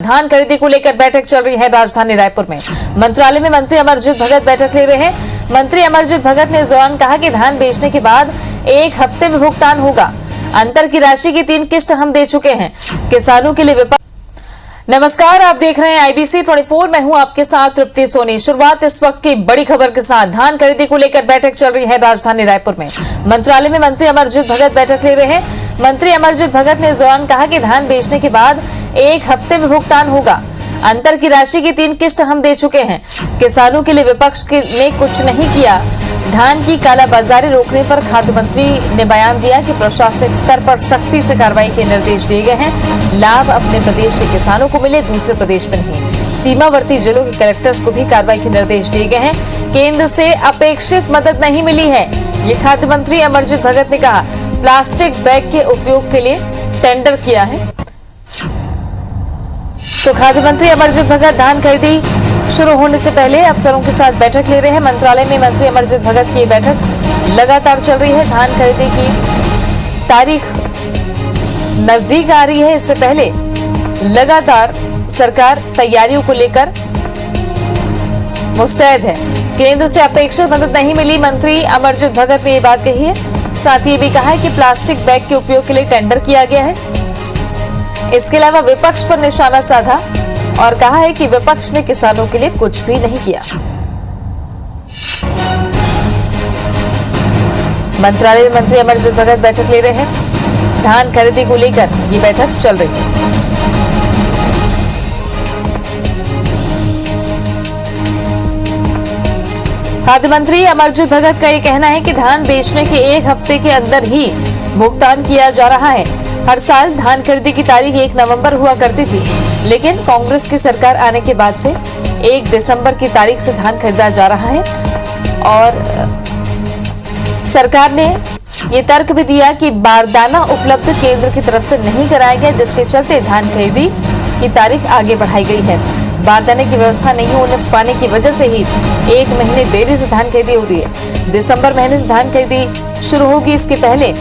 धान खरीदी को लेकर बैठक चल रही है राजधानी रायपुर में। मंत्रालय में मंत्री अमरजीत भगत बैठक ले रहे हैं। मंत्री अमरजीत भगत ने इस दौरान कहा कि धान बेचने के बाद 1 हफ्ते में भुगतान होगा। अंतर की राशि की 3 किस्त हम दे चुके हैं। किसानों के लिए विपक्ष। नमस्कार, आप देख रहे हैं IBC 24। मैं हूं आपके साथ तृप्ति सोनी। शुरुआत इस वक्त की बड़ी खबर के साथ। धान खरीदी को लेकर बैठक चल रही है राजधानी रायपुर में। मंत्रालय में मंत्री अमरजीत भगत बैठक ले रहे हैं। मंत्री अमरजीत भगत ने इस दौरान कहा कि धान बेचने के बाद 1 हफ्ते में भुगतान होगा। अंतर की राशि की 3 किस्त हम दे चुके हैं। किसानों के लिए विपक्ष ने कुछ नहीं किया। धान की कालाबाजारी रोकने पर खाद्य मंत्री ने बयान दिया कि प्रशासनिक स्तर पर सख्ती से कार्रवाई के निर्देश दिए गए हैं। लाभ अपने प्रदेश के किसानों को मिले, दूसरे प्रदेश में नहीं। सीमावर्ती जिलों के कलेक्टर्स को भी कार्रवाई के निर्देश दिए गए हैं। केंद्र से अपेक्षित मदद नहीं मिली है, ये खाद्य मंत्री अमरजीत भगत ने कहा। प्लास्टिक बैग के उपयोग के लिए टेंडर किया है। तो खाद्य मंत्री अमरजीत भगत धान खरीदी शुरू होने से पहले अफसरों के साथ बैठक ले रहे हैं। मंत्रालय में मंत्री अमरजीत भगत की बैठक लगातार चल रही है। धान खरीदी की तारीख नजदीक आ रही है। इससे पहले लगातार सरकार तैयारियों को लेकर मुस्तैद है। केंद्र से अपेक्षित मदद नहीं मिली, मंत्री अमरजीत भगत ने ये बात कही है। साथ ही भी कहा है कि प्लास्टिक बैग के उपयोग के लिए टेंडर किया गया है। इसके अलावा विपक्ष पर निशाना साधा और कहा है कि विपक्ष ने किसानों के लिए कुछ भी नहीं किया। मंत्रालय में मंत्री अमरजीत भगत बैठक ले रहे हैं। धान खरीदी को लेकर ये बैठक चल रही है। खाद्य मंत्री अमरजीत भगत का ये कहना है कि धान बेचने के 1 हफ्ते के अंदर ही भुगतान किया जा रहा है। हर साल धान खरीदी की तारीख 1 नवंबर हुआ करती थी, लेकिन कांग्रेस की सरकार आने के बाद से 1 दिसंबर की तारीख से धान खरीदा जा रहा है। और सरकार ने ये तर्क भी दिया कि बारदाना उपलब्ध केंद्र की तरफ से नहीं कराया गया, जिसके चलते धान खरीदी की तारीख आगे बढ़ाई गई है। बारदाने की व्यवस्था नहीं होने पाने की वजह से ही 1 महीने देरी से धान खरीदी हो रही है। दिसंबर महीने से धान खरीदी शुरू होगी। इसके पहले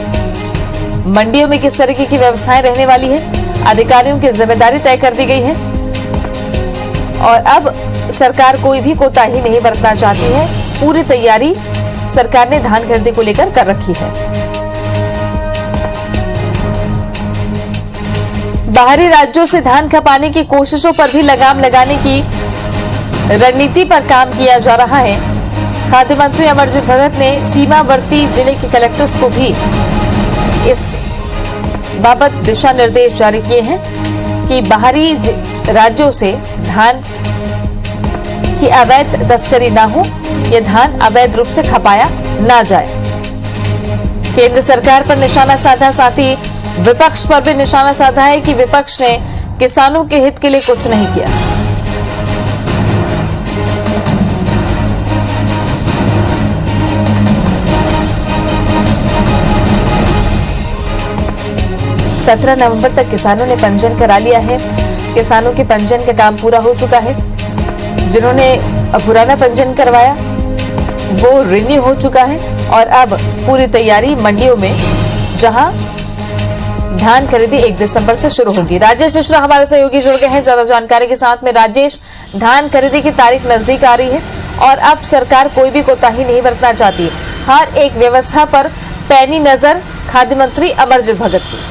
मंडियों में किस तरीके की व्यवस्थाएं रहने वाली है, अधिकारियों की जिम्मेदारी तय कर दी गई है। और अब सरकार कोई भी कोताही नहीं बरतना चाहती है। पूरी तैयारी सरकार ने धान खरीदी को लेकर कर रखी है। बाहरी राज्यों से धान खपाने की कोशिशों पर भी लगाम लगाने की रणनीति पर काम किया जा रहा है। खाद्य मंत्री अमरजीत भगत ने सीमावर्ती जिले के कलेक्टर्स को भी इस बाबत दिशा निर्देश जारी किए हैं कि बाहरी राज्यों से धान की अवैध तस्करी ना हो, यह धान अवैध रूप से खपाया ना जाए। केंद्र सरकार पर निशाना साधा, साथ ही विपक्ष पर भी निशाना साधा है कि विपक्ष ने किसानों के हित के लिए कुछ नहीं किया। सत्रह नवंबर तक किसानों ने पंजीयन करा लिया है। किसानों के पंजीयन का काम पूरा हो चुका है। जिन्होंने पुराना पंजीयन करवाया वो रिन्यू हो चुका है। और अब पूरी तैयारी मंडियों में, जहां धान खरीदी 1 दिसंबर से शुरू होगी। राजेश मिश्रा हमारे सहयोगी जुड़ गए हैं ज्यादा जानकारी के साथ में। राजेश, धान खरीदी की तारीख नजदीक आ रही है और अब सरकार कोई भी कोताही नहीं बरतना चाहती। हर एक व्यवस्था पर पैनी नजर खाद्य मंत्री अमरजीत भगत की।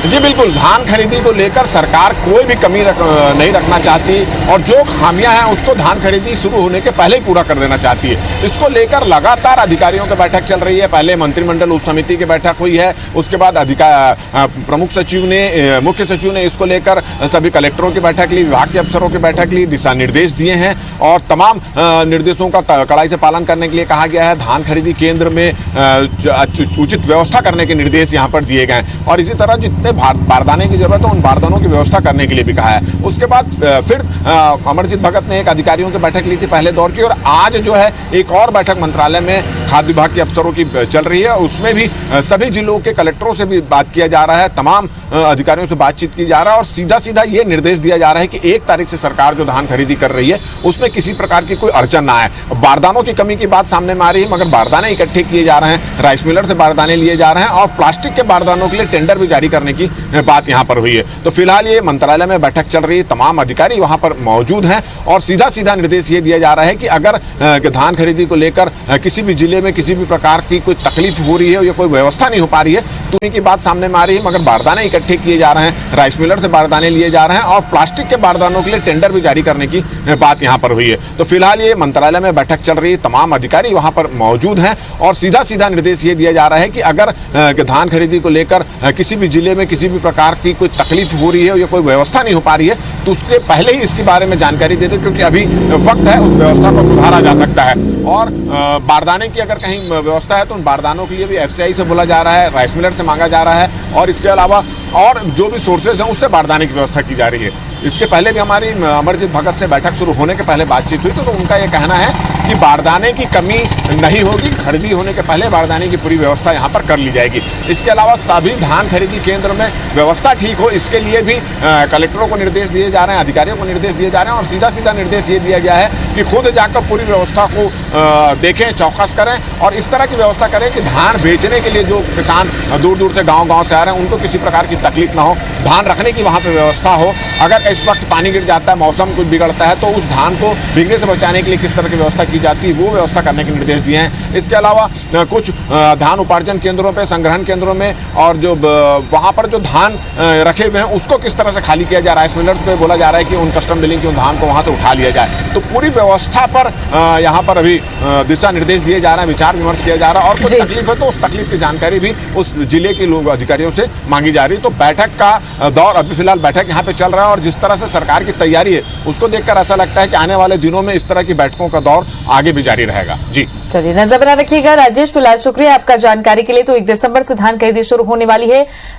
जी बिल्कुल, धान खरीदी को लेकर सरकार कोई भी कमी नहीं रखना चाहती और जो खामियां हैं उसको धान खरीदी शुरू होने के पहले ही पूरा कर देना चाहती है। इसको लेकर लगातार अधिकारियों की बैठक चल रही है। पहले मंत्रिमंडल उप समिति की बैठक हुई है, उसके बाद प्रमुख सचिव ने, मुख्य सचिव ने इसको लेकर सभी कलेक्टरों की बैठक ली, विभाग के अफसरों की बैठक ली, दिशा निर्देश दिए हैं और तमाम निर्देशों का कड़ाई से पालन करने के लिए कहा गया है। धान खरीदी केंद्र में उचित व्यवस्था करने के निर्देश यहाँ पर दिए गए हैं। और इसी तरह जितने जितने बारदाने की जरूरत है उन बारदानों की व्यवस्था करने के लिए भी कहा है। उसके बाद फिर अमरजीत भगत ने एक अधिकारियों की बैठक ली थी पहले दौर की, और आज जो है एक और बैठक मंत्रालय में खाद्य विभाग के अफसरों की चल रही है। उसमें भी सभी जिलों के कलेक्टरों से भी बात किया जा रहा है, तमाम अधिकारियों से बातचीत की जा रहा है और सीधा सीधा ये निर्देश दिया जा रहा है कि 1 तारीख से सरकार जो धान खरीदी कर रही है उसमें किसी प्रकार की कोई अड़चन ना आए। बारदानों की कमी की बात सामने में आ रही है, मगर बारदाने इकट्ठे किए जा रहे हैं, राइस मिलर से बारदाने लिए जा रहे हैं और प्लास्टिक के बारदानों के लिए टेंडर भी जारी करने की बात यहाँ पर हुई है। तो फिलहाल ये मंत्रालय में बैठक चल रही है, तमाम अधिकारी वहां पर मौजूद हैं और सीधा सीधा निर्देश ये दिया जा रहा है कि अगर धान खरीदी को लेकर किसी भी जिले में किसी भी प्रकार की कोई तकलीफ हो रही है या कोई व्यवस्था नहीं हो पा रही है तो इनकी बात सामने में आ रही है, मगर बारदाने इकट्ठे किए जा रहे हैं, राइस मिलर से बारदाने लिए जा रहे हैं और प्लास्टिक के बारदानों के लिए टेंडर भी जारी करने की बात यहाँ पर हुई है। तो फिलहाल ये मंत्रालय में बैठक चल रही है, तमाम अधिकारी वहां पर मौजूद हैं और सीधा सीधा निर्देश ये दिया जा रहा है कि अगर धान खरीदी को लेकर किसी भी जिले में किसी भी प्रकार की कोई तकलीफ हो रही है या कोई व्यवस्था नहीं हो पा रही है तो उसके पहले ही इसके बारे में जानकारी दे दे, क्योंकि अभी वक्त है, उस व्यवस्था को सुधारा जा सकता है। और बारदाने की अगर कहीं व्यवस्था है तो उन बारदानों के लिए भी FCI से बोला जा रहा है, राइस मिलर से मांगा जा रहा है और इसके अलावा और जो भी सोर्सेज हैं उससे बारदाने की व्यवस्था की जा रही है। इसके पहले भी हमारी अमरजीत भगत से बैठक शुरू होने के पहले बातचीत हुई तो उनका ये कहना है कि बारदाने की कमी नहीं होगी, खरीदी होने के पहले बारदाने की पूरी व्यवस्था यहाँ पर कर ली जाएगी। इसके अलावा सभी धान खरीदी केंद्र में व्यवस्था ठीक हो इसके लिए भी कलेक्टरों को निर्देश दिए जा रहे हैं, अधिकारियों को निर्देश दिए जा रहे हैं और सीधा सीधा निर्देश ये दिया गया है कि खुद जाकर पूरी व्यवस्था को देखें, चौकस करें और इस तरह की व्यवस्था करें कि धान बेचने के लिए जो किसान दूर दूर से गाँव से आ रहे हैं उनको किसी प्रकार की तकलीफ ना हो, धान रखने की वहाँ पर व्यवस्था हो। अगर इस वक्त पानी गिर जाता है, मौसम कुछ बिगड़ता है तो उस धान को भीगने से बचाने के लिए किस तरह की व्यवस्था की जाती है वो व्यवस्था करने के निर्देश दिए हैं। इसके अलावा कुछ धान उपार्जन केंद्रों पे, संग्रहण केंद्रों में और जो वहाँ पर जो धान रखे हुए हैं उसको किस तरह से खाली किया जा रहा है, राइस मिलर्स को बोला जा रहा है कि उन कस्टम बिलिंग की उन धान को वहाँ से उठा लिया जाए। तो पूरी व्यवस्था पर यहाँ पर अभी दिशा निर्देश दिए जा रहे हैं, विचार विमर्श किया जा रहा है और कुछ तकलीफ है तो उस तकलीफ की जानकारी भी उस जिले के लोग अधिकारियों से मांगी जा रही है। तो बैठक का दौर अभी फिलहाल बैठक यहाँ पे चल रहा है और जिस तरह से सरकार की तैयारी है उसको देखकर ऐसा लगता है कि आने वाले दिनों में इस तरह की बैठकों का दौर आगे भी जारी रहेगा। जी चलिए, नजर बना रखिएगा। राजेश, फिलहाल शुक्रिया आपका जानकारी के लिए। तो 1 दिसंबर से धान खरीदी शुरू होने वाली है।